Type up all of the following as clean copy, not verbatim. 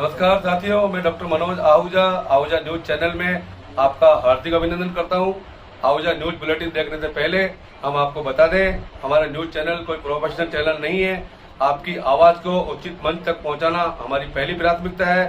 नमस्कार साथियों, मैं doctor Manoj Ahuja Ahuja news channel में आपका हार्दिक अभिनंदन करता हूं। आहूजा न्यूज बुलेटिन देखने से पहले हम आपको बता दें, हमारा न्यूज चैनल कोई प्रोफेशनल चैनल नहीं है। आपकी आवाज को उचित मंच तक पहुंचाना हमारी पहली प्राथमिकता है।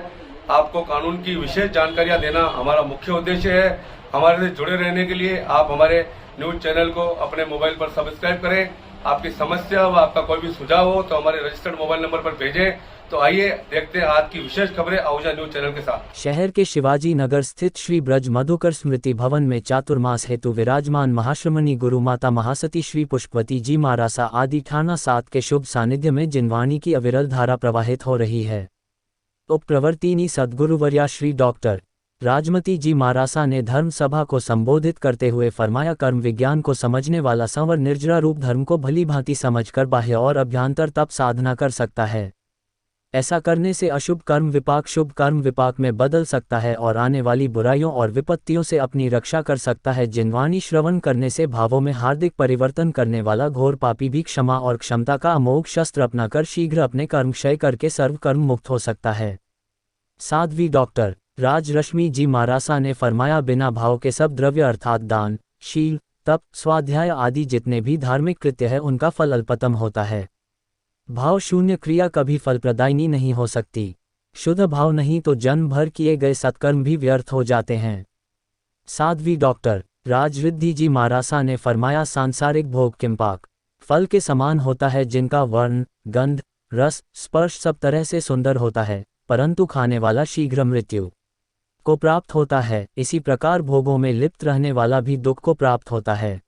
आपको कानून की विशेष जानकारियां देना हमारा मुख्य उद्देश्य है। हमारे से जुड़े रहने के लिए आप हमारे न्यूज चैनल को अपने मोबाइल पर सब्सक्राइब करें। आपकी समस्या व आपका कोई भी सुझाव हो तो हमारे रजिस्टर्ड मोबाइल नंबर पर भेजें। तो आइए देखते हैं आज की विशेष खबरें आहूजा न्यूज चैनल के साथ। शहर के शिवाजी नगर स्थित श्री ब्रज मधुकर स्मृति भवन में चातुर्मास हेतु विराजमान महाश्रमणी गुरु माता महासती श्री पुष्पवती जी मारासा आदि ठाना 7 के शुभ सानिध्य में जिनवाणी की अविरल धारा प्रवाहित हो रही है। उपप्रवर्तिनी सद्गुरुवर्या श्री डॉक्टर राजमती जी मारासा ने धर्म सभा को संबोधित करते हुए फरमाया, कर्म विज्ञान को समझने वाला संवर निर्जरा रूप धर्म को भली भांति समझकर बाह्य और अभ्यंतर तप साधना कर सकता है। ऐसा करने से अशुभ कर्म विपाक शुभ कर्म विपाक में बदल सकता है और आने वाली बुराइयों और विपत्तियों से अपनी रक्षा कर सकता है। जिनवाणी श्रवण करने से भावों में हार्दिक परिवर्तन करने वाला घोर पापी भी क्षमा और क्षमता का अमोघ शस्त्र अपनाकर शीघ्र अपने कर्म क्षय करके सर्व कर्म मुक्त हो सकता है। साध्वी डॉक्टर राजरश्मि जी मारासा ने फरमाया, बिना भाव के सब द्रव्य अर्थात दान, शील, तप, स्वाध्याय आदि जितने भी धार्मिक कृत्य है उनका फल अल्पतम होता है। भाव शून्य क्रिया कभी फलप्रदायिनी नहीं हो सकती। शुद्ध भाव नहीं तो जन्म भर किए गए सत्कर्म भी व्यर्थ हो जाते हैं। साध्वी डॉक्टर राजरिद्धि जी मारासा ने फरमाया, सांसारिक भोग किंपाक फल के समान होता है, जिनका वर्ण, गंध, रस, स्पर्श सब तरह से सुंदर होता है, परंतु खाने वाला शीघ्र मृत्यु को प्राप्त होता है। इसी प्रकार भोगों में लिप्त रहने वाला भी दुख को प्राप्त होता है।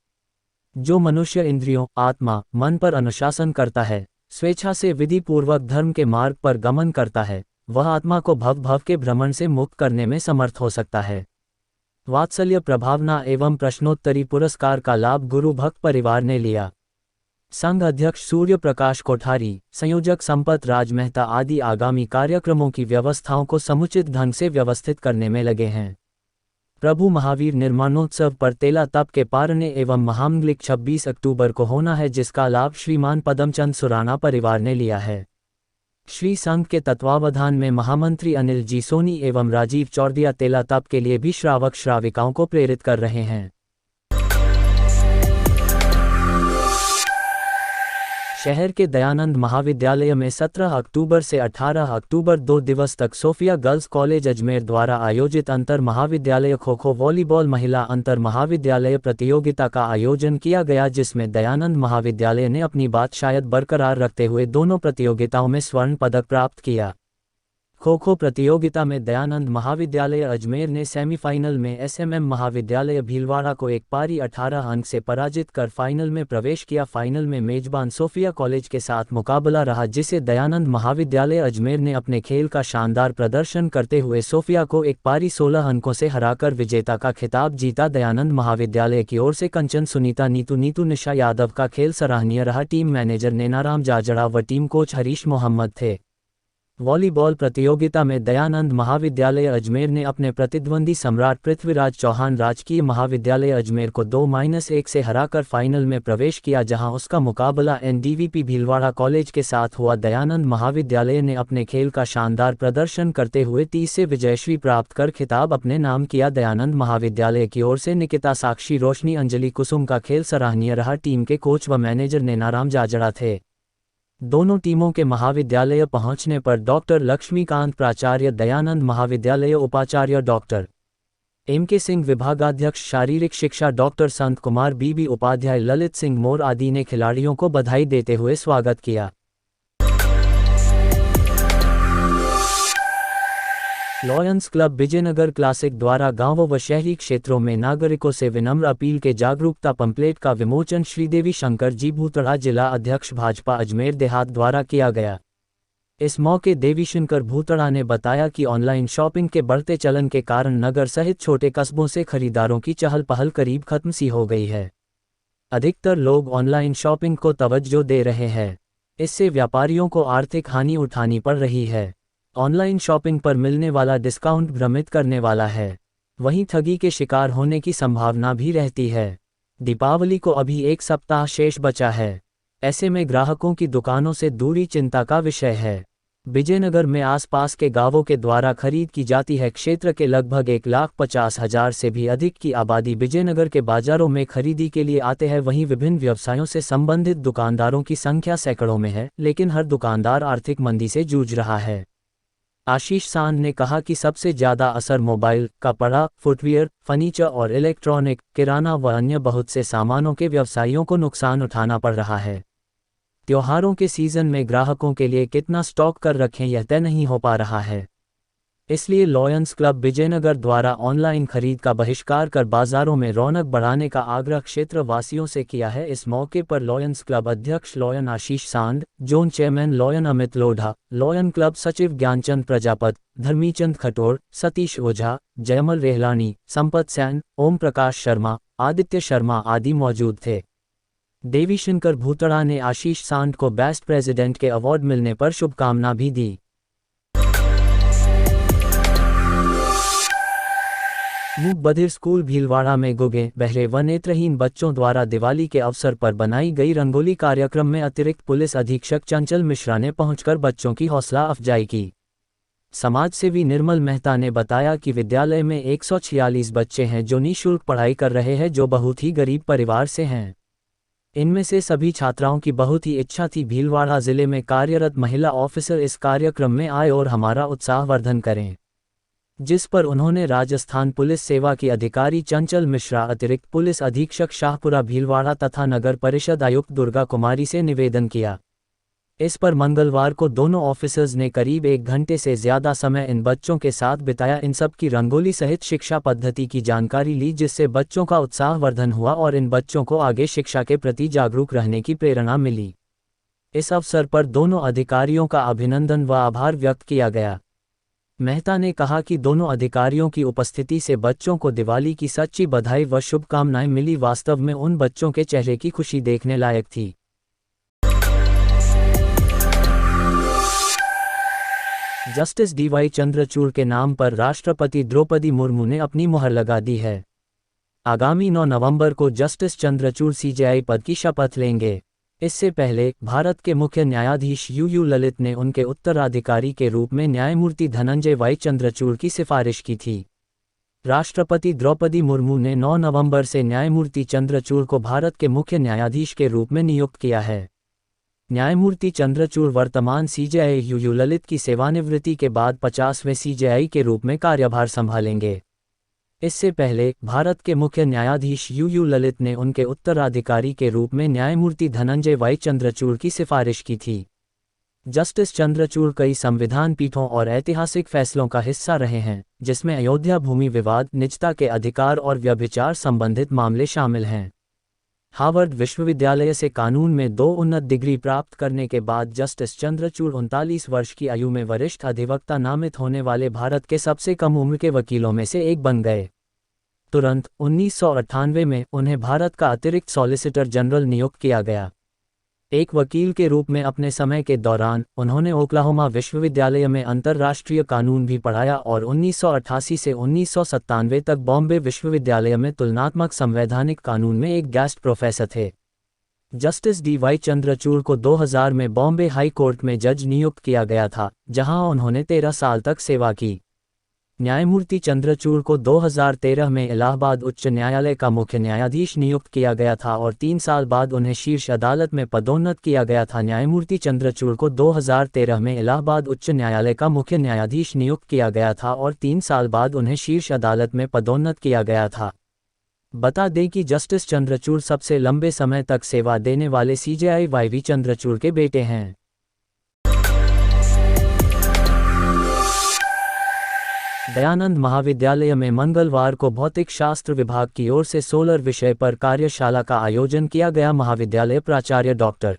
जो मनुष्य इंद्रियों, आत्मा, मन पर अनुशासन करता है, स्वेच्छा से विधि पूर्वक धर्म के मार्ग पर गमन करता है, वह आत्मा को भव के भ्रमण से मुक्त करने में समर्थ हो सकता है। वात्सल्य प्रभावना एवं प्रश्नोत्तरी पुरस्कार का लाभ गुरु भक्त परिवार ने लिया। संघ अध्यक्ष सूर्य प्रकाश कोठारी, संयोजक संपत राज मेहता आदि आगामी कार्यक्रमों की व्यवस्थाओं को समुचित ढंग से व्यवस्थित करने में लगे हैं। प्रभु महावीर निर्माणोत्सव पर तेला तप के पारने एवं महामंगलिक 26 अक्टूबर को होना है, जिसका लाभ श्रीमान पदमचंद सुराना परिवार ने लिया है। श्री संघ के तत्वावधान में महामंत्री अनिल जी सोनी एवं राजीव चौरदिया तेला तप के लिए भी श्रावक श्राविकाओं को प्रेरित कर रहे हैं। शहर के दयानंद महाविद्यालय में 17 अक्टूबर से 18 अक्टूबर 2 दिवस तक सोफिया गर्ल्स कॉलेज अजमेर द्वारा आयोजित अंतर महाविद्यालय खो खो वॉलीबॉल महिला अंतर महाविद्यालय प्रतियोगिता का आयोजन किया गया, जिसमें दयानंद महाविद्यालय ने अपनी बात शायद बरकरार रखते हुए दोनों प्रतियोगिताओं में स्वर्ण पदक प्राप्त किया। खो खो प्रतियोगिता में दयानंद महाविद्यालय अजमेर ने सेमीफाइनल में एसएमएम महाविद्यालय भीलवाड़ा को एक पारी 18 अंक से पराजित कर फाइनल में प्रवेश किया। फाइनल में मेजबान सोफिया कॉलेज के साथ मुकाबला रहा, जिसे दयानंद महाविद्यालय अजमेर ने अपने खेल का शानदार प्रदर्शन करते हुए सोफिया को एक पारी 16 अंकों से हराकर विजेता का खिताब जीता। दयानंद महाविद्यालय की ओर से कंचन सुनीता नीतू निशा यादव का खेल सराहनीय रहा। टीम मैनेजर नैनाराम जाजड़ा व टीम कोच हरीश मोहम्मद थे। वॉलीबॉल प्रतियोगिता में दयानंद महाविद्यालय अजमेर ने अपने प्रतिद्वंदी सम्राट पृथ्वीराज चौहान राजकीय महाविद्यालय अजमेर को 2-1 से हराकर फाइनल में प्रवेश किया, जहां उसका मुकाबला एनडीवीपी भीलवाड़ा कॉलेज के साथ हुआ। दयानंद महाविद्यालय ने अपने खेल का शानदार प्रदर्शन करते हुए 30 से विजयश्री प्राप्त कर खिताब अपने नाम किया। दयानंद महाविद्यालय की ओर से निकिता, साक्षी, रोशनी, अंजलि, कुसुम का खेल सराहनीय रहा। टीम के कोच व मैनेजर नैनाराम जाजड़ा थे। दोनों टीमों के महाविद्यालय पहुंचने पर डॉक्टर लक्ष्मीकांत प्राचार्य दयानंद महाविद्यालय, उपाचार्य डॉक्टर एम.के. सिंह, विभागाध्यक्ष शारीरिक शिक्षा डॉक्टर संत कुमार, बीबी उपाध्याय, ललित सिंह मोर आदि ने खिलाड़ियों को बधाई देते हुए स्वागत किया। लॉयंस क्लब विजयनगर क्लासिक द्वारा गांवों व शहरी क्षेत्रों में नागरिकों से विनम्र अपील के जागरूकता पंपलेट का विमोचन श्रीदेवी शंकर जी भूतड़ा, जिला अध्यक्ष भाजपा अजमेर देहात द्वारा किया गया। इस मौके देवी शंकर भूतड़ा ने बताया कि ऑनलाइन शॉपिंग के बढ़ते चलन के कारण नगर सहित छोटे कस्बों से खरीदारों की चहल पहल करीब खत्म सी हो गई है। अधिकतर लोग ऑनलाइन शॉपिंग को तवज्जो दे रहे हैं। इससे व्यापारियों को आर्थिक हानि उठानी पड़ रही है। ऑनलाइन शॉपिंग पर मिलने वाला डिस्काउंट भ्रमित करने वाला है, वहीं ठगी के शिकार होने की संभावना भी रहती है। दीपावली को अभी 1 सप्ताह शेष बचा है। ऐसे में ग्राहकों की दुकानों से दूरी चिंता का विषय है। विजयनगर में आसपास के गांवों के द्वारा खरीद की जाती है। क्षेत्र के लगभग 1,50,000 से भी अधिक की आबादी विजयनगर के बाजारों में खरीदी के लिए आते हैं। वहीं विभिन्न व्यवसायों से संबंधित दुकानदारों की संख्या सैकड़ों में है, लेकिन हर दुकानदार आर्थिक मंदी से जूझ रहा है। आशीष सांड ने कहा कि सबसे ज्यादा असर मोबाइल, कपड़ा, फुटवियर, फर्नीचर और इलेक्ट्रॉनिक, किराना व अन्य बहुत से सामानों के व्यवसायियों को नुकसान उठाना पड़ रहा है। त्योहारों के सीजन में ग्राहकों के लिए कितना स्टॉक कर रखें यह तय नहीं हो पा रहा है। इसलिए लॉयंस क्लब विजयनगर द्वारा ऑनलाइन खरीद का बहिष्कार कर बाजारों में रौनक बढ़ाने का आग्रह क्षेत्र वासियों से किया है। इस मौके पर लॉयंस क्लब अध्यक्ष लॉयन आशीष सांड, zone chairman lion Amit Lodha, lion club सचिव ज्ञानचंद प्रजापत, धर्मीचंद खटोर, सतीश ओझा, जयमल रेहलानी, संपत सैन, ओम प्रकाश शर्मा, आदित्य शर्मा आदि मौजूद थे। देवीशंकर भूतड़ा ने आशीष सांड को बेस्ट प्रेसिडेंट के अवार्ड मिलने पर शुभकामना भी दी। मूक बधिर स्कूल भीलवाड़ा में गूंगे बहरे व नेत्रहीन बच्चों द्वारा दिवाली के अवसर पर बनाई गई रंगोली कार्यक्रम में अतिरिक्त पुलिस अधीक्षक चंचल मिश्रा ने पहुंचकर बच्चों की हौसला अफजाई की। समाजसेवी निर्मल मेहता ने बताया कि विद्यालय में 146 बच्चे हैं जो निःशुल्क पढ़ाई कर रहे हैं, जो बहुत ही गरीब परिवार से हैं। इनमें से सभी छात्राओं की बहुत ही इच्छा थी भीलवाड़ा जिले में कार्यरत महिला ऑफिसर इस कार्यक्रम में आए और हमारा उत्साहवर्धन करें, जिस पर उन्होंने राजस्थान पुलिस सेवा की अधिकारी चंचल मिश्रा, अतिरिक्त पुलिस अधीक्षक शाहपुरा भीलवाड़ा तथा नगर परिषद आयुक्त दुर्गा कुमारी से निवेदन किया। इस पर मंगलवार को दोनों ऑफिसर्स ने करीब 1 घंटे से ज्यादा समय इन बच्चों के साथ बिताया। इन सब की रंगोली सहित शिक्षा पद्धति की जानकारी ली, जिससे बच्चों का उत्साहवर्धन हुआ और इन बच्चों को आगे शिक्षा के प्रति जागरूक रहने की प्रेरणा मिली। इस अवसर पर दोनों अधिकारियों का अभिनंदन व आभार व्यक्त किया गया। मेहता ने कहा कि दोनों अधिकारियों की उपस्थिति से बच्चों को दिवाली की सच्ची बधाई व शुभकामनाएं मिली। वास्तव में उन बच्चों के चेहरे की खुशी देखने लायक थी। जस्टिस डीवाई चंद्रचूड़ के नाम पर राष्ट्रपति द्रौपदी मुर्मू ने अपनी मुहर लगा दी है। आगामी 9 नवंबर को जस्टिस चंद्रचूड़ सीजेआई पद की शपथ लेंगे। इससे पहले भारत के मुख्य न्यायाधीश यूयू ललित ने उनके उत्तराधिकारी के रूप में न्यायमूर्ति धनंजय वाई चंद्रचूड़ की सिफारिश की थी। राष्ट्रपति द्रौपदी मुर्मू ने 9 नवंबर से न्यायमूर्ति चंद्रचूड़ को भारत के मुख्य न्यायाधीश के रूप में नियुक्त किया है। न्यायमूर्ति चंद्रचूड़ वर्तमान सीजेआई यूयू ललित की सेवानिवृत्ति के बाद 50वें सीजेआई के रूप में कार्यभार संभालेंगे। इससे पहले भारत के मुख्य न्यायाधीश यूयू ललित ने उनके उत्तराधिकारी के रूप में न्यायमूर्ति धनंजय वाई चंद्रचूड़ की सिफारिश की थी। जस्टिस चंद्रचूड़ कई संविधान पीठों और ऐतिहासिक फैसलों का हिस्सा रहे हैं, जिसमें अयोध्या भूमि विवाद, निजता के अधिकार और व्यभिचार संबंधित मामले शामिल हैं। हार्वर्ड विश्वविद्यालय से कानून में 2 उन्नत डिग्री प्राप्त करने के बाद जस्टिस चंद्रचूड़ 39 वर्ष की आयु में वरिष्ठ अधिवक्ता नामित होने वाले भारत के सबसे कम उम्र के वकीलों में से एक बन गए। तुरंत 1998 में उन्हें भारत का अतिरिक्त सॉलिसिटर जनरल नियुक्त किया गया। एक वकील के रूप में अपने समय के दौरान उन्होंने ओक्लाहोमा विश्वविद्यालय में अंतर्राष्ट्रीय कानून भी पढ़ाया और 1988 से 1997 तक बॉम्बे विश्वविद्यालय में तुलनात्मक संवैधानिक कानून में एक गेस्ट प्रोफेसर थे। जस्टिस डीवाई चंद्रचूड़ को 2000 में बॉम्बे हाई कोर्ट में जज नियुक्त किया गया था, जहां उन्होंने 13 साल तक सेवा की। न्यायमूर्ति चंद्रचूड़ को 2013 में इलाहाबाद उच्च न्यायालय का मुख्य न्यायाधीश नियुक्त किया गया था और 3 साल बाद उन्हें शीर्ष अदालत में पदोन्नत किया गया था। न्यायमूर्ति चंद्रचूड़ को 2013 में इलाहाबाद उच्च न्यायालय का मुख्य न्यायाधीश नियुक्त किया गया था और 3 साल बाद उन्हें शीर्ष अदालत में पदोन्नत किया गया था। बता दें कि जस्टिस चंद्रचूड़ सबसे लंबे समय तक सेवा देने वाले सीजेआई वाईवी चंद्रचूड़ के बेटे हैं। दयानंद महाविद्यालय में मंगलवार को भौतिक शास्त्र विभाग की ओर से सोलर विषय पर कार्यशाला का आयोजन किया गया। महाविद्यालय प्राचार्य डॉक्टर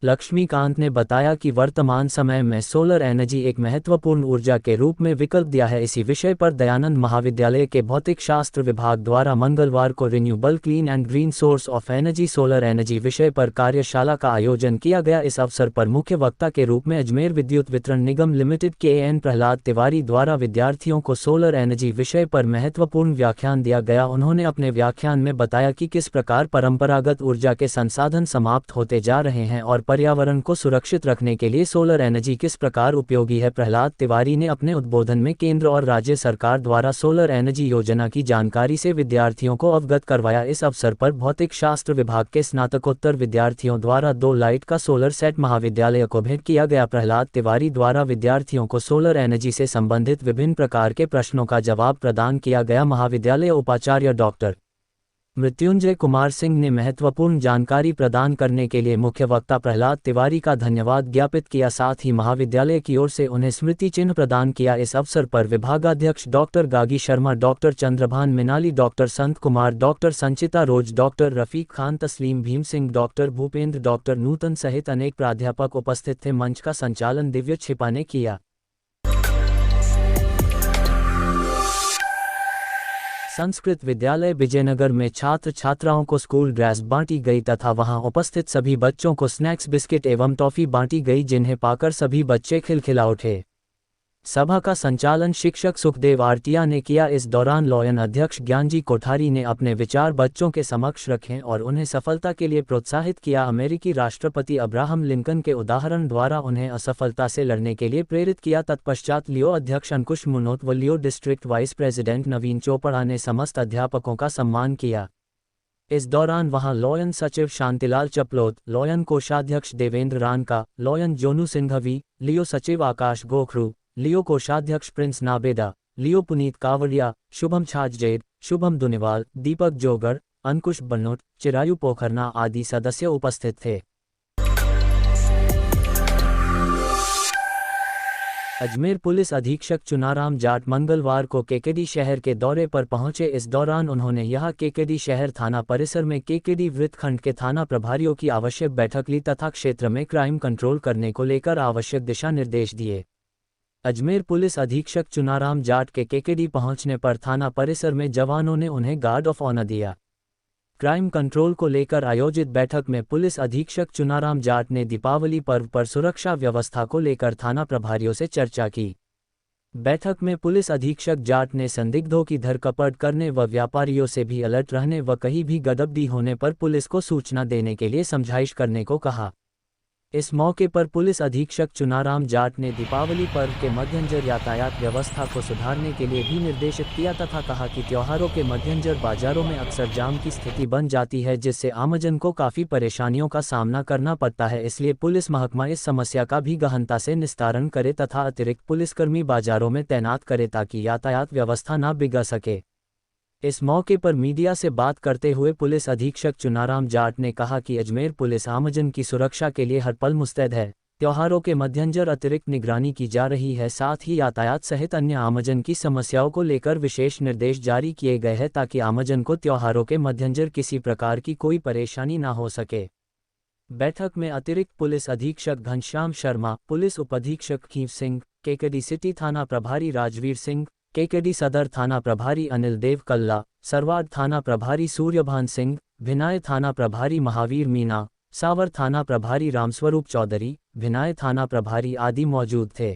लक्ष्मीकांत ने बताया कि वर्तमान समय में सोलर एनर्जी एक महत्वपूर्ण ऊर्जा के रूप में विकल्प दिया है। इसी विषय पर दयानंद महाविद्यालय के भौतिक शास्त्र विभाग द्वारा मंगलवार को renewable clean and green source of energy solar energy विषय पर कार्यशाला का आयोजन किया गया। इस अवसर पर मुख्य वक्ता के रूप में अजमेर विद्युत वितरण निगम लिमिटेड के एन प्रहलाद तिवारी द्वारा विद्यार्थियों को सोलर एनर्जी विषय पर महत्वपूर्ण व्याख्यान दिया गया। उन्होंने अपने व्याख्यान में बताया कि किस प्रकार परंपरागत ऊर्जा के संसाधन समाप्त होते जा रहे हैं और पर्यावरण को सुरक्षित रखने के लिए सोलर एनर्जी किस प्रकार उपयोगी है। प्रहलाद तिवारी ने अपने उद्बोधन में केंद्र और राज्य सरकार द्वारा सोलर एनर्जी योजना की जानकारी से विद्यार्थियों को अवगत करवाया। इस अवसर पर भौतिक शास्त्र विभाग के स्नातकोत्तर विद्यार्थियों द्वारा 2 लाइट का सोलर सेट महाविद्यालय को भेंट किया गया। प्रहलाद तिवारी द्वारा विद्यार्थियों को सोलर एनर्जी से संबंधित विभिन्न प्रकार के प्रश्नों का जवाब प्रदान किया गया। महाविद्यालय उपाचार्य डॉक्टर मृत्युंजय कुमार सिंह ने महत्वपूर्ण जानकारी प्रदान करने के लिए मुख्य वक्ता प्रहलाद तिवारी का धन्यवाद ज्ञापित किया। साथ ही महाविद्यालय की ओर से उन्हें स्मृति चिन्ह प्रदान किया। इस अवसर पर विभागाध्यक्ष doctor Gagi Sharma, doctor Chandrabhan Minali, doctor Sant Kumar, doctor Sanchita Roj, doctor Rafiq Khan, Taslim Bhim Singh, doctor Bhupendra, doctor Nutan सहित अनेक प्राध्यापक उपस्थित थे। मंच का संचालन दिव्य छिपा ने किया। संस्कृत विद्यालय विजयनगर में छात्र छात्राओं को स्कूल ड्रेस बांटी गई तथा वहां उपस्थित सभी बच्चों को स्नैक्स, बिस्किट एवं टॉफी बांटी गई, जिन्हें पाकर सभी बच्चे खिलखिला उठे। सभा का संचालन शिक्षक सुखदेव आरटिया ने किया। इस दौरान लॉयन अध्यक्ष ज्ञानजी कोठारी ने अपने विचार बच्चों के समक्ष रखे और उन्हें सफलता के लिए प्रोत्साहित किया। अमेरिकी राष्ट्रपति अब्राहम लिंकन के उदाहरण द्वारा उन्हें असफलता से लड़ने के लिए प्रेरित किया। तत्पश्चात लियो अध्यक्ष अंकुश मुनोत व लियो डिस्ट्रिक्ट वाइस प्रेसिडेंट नवीन चोपड़ा ने समस्त अध्यापकों का सम्मान किया। इस दौरान वहां लॉयन सचिव शांतिलाल चपलोत, लॉयन कोषाध्यक्ष देवेंद्र रानका, लॉयन जोनू सिंघवी, लियो सचिव आकाश गोखरू, लियो कोषाध्यक्ष प्रिंस नाबेदा, लियो पुनीत कावड़िया, शुभम छाजजेद, शुभम दुनिवाल, दीपक जोगर, अंकुश बनोट, चिरायु पोखरना आदि सदस्य उपस्थित थे। अजमेर पुलिस अधीक्षक चुनाराम जाट मंगलवार को केकेडी शहर के दौरे पर पहुंचे। इस दौरान उन्होंने यहां केकेडी शहर थाना परिसर में केकेडी वृत्तखंड के थाना प्रभारियों की आवश्यक बैठक ली तथा क्षेत्र में क्राइम कंट्रोल करने को लेकर आवश्यक दिशा निर्देश दिए। अजमेर पुलिस अधीक्षक चुनाराम जाट के केकेडी पहुंचने पर थाना परिसर में जवानों ने उन्हें गार्ड ऑफ ऑनर दिया। क्राइम कंट्रोल को लेकर आयोजित बैठक में पुलिस अधीक्षक चुनाराम जाट ने दीपावली पर्व पर सुरक्षा व्यवस्था को लेकर थाना प्रभारियों से चर्चा की। बैठक में पुलिस अधीक्षक जाट ने संदिग्धों की धरपकड़ करने व व्यापारियों से भी अलर्ट रहने व कहीं भी गड़बड़ी होने पर पुलिस को सूचना देने के लिए समझाइश करने को कहा। इस मौके पर पुलिस अधीक्षक चुनाराम जाट ने दीपावली पर्व के मद्देनजर यातायात व्यवस्था को सुधारने के लिए भी निर्देशित किया तथा कहा कि त्योहारों के मद्देनजर बाजारों में अक्सर जाम की स्थिति बन जाती है, जिससे आमजन को काफ़ी परेशानियों का सामना करना पड़ता है। इसलिए पुलिस महकमा इस समस्या का भी गहनता से निस्तारण करे तथा अतिरिक्त पुलिसकर्मी बाजारों में तैनात करे ताकि यातायात व्यवस्था न बिगड़ सके। इस मौके पर मीडिया से बात करते हुए पुलिस अधीक्षक चुनाराम जाट ने कहा कि अजमेर पुलिस आमजन की सुरक्षा के लिए हर पल मुस्तैद है। त्योहारों के मद्देनजर अतिरिक्त निगरानी की जा रही है। साथ ही यातायात सहित अन्य आमजन की समस्याओं को लेकर विशेष निर्देश जारी किए गए हैं ताकि आमजन को त्योहारों के मद्देनजर किसी प्रकार की कोई परेशानी न हो सके। बैठक में अतिरिक्त पुलिस अधीक्षक घनश्याम शर्मा, पुलिस उपाधीक्षक खींव सिंह, केकेडी सिटी थाना प्रभारी राजवीर सिंह, केकेडी सदर थाना प्रभारी अनिल देव कल्ला, सरवाड़ थाना प्रभारी सूर्यभान सिंह, भिनाय थाना प्रभारी महावीर मीना, सावर थाना प्रभारी रामस्वरूप चौधरी, भिनाय थाना प्रभारी आदि मौजूद थे।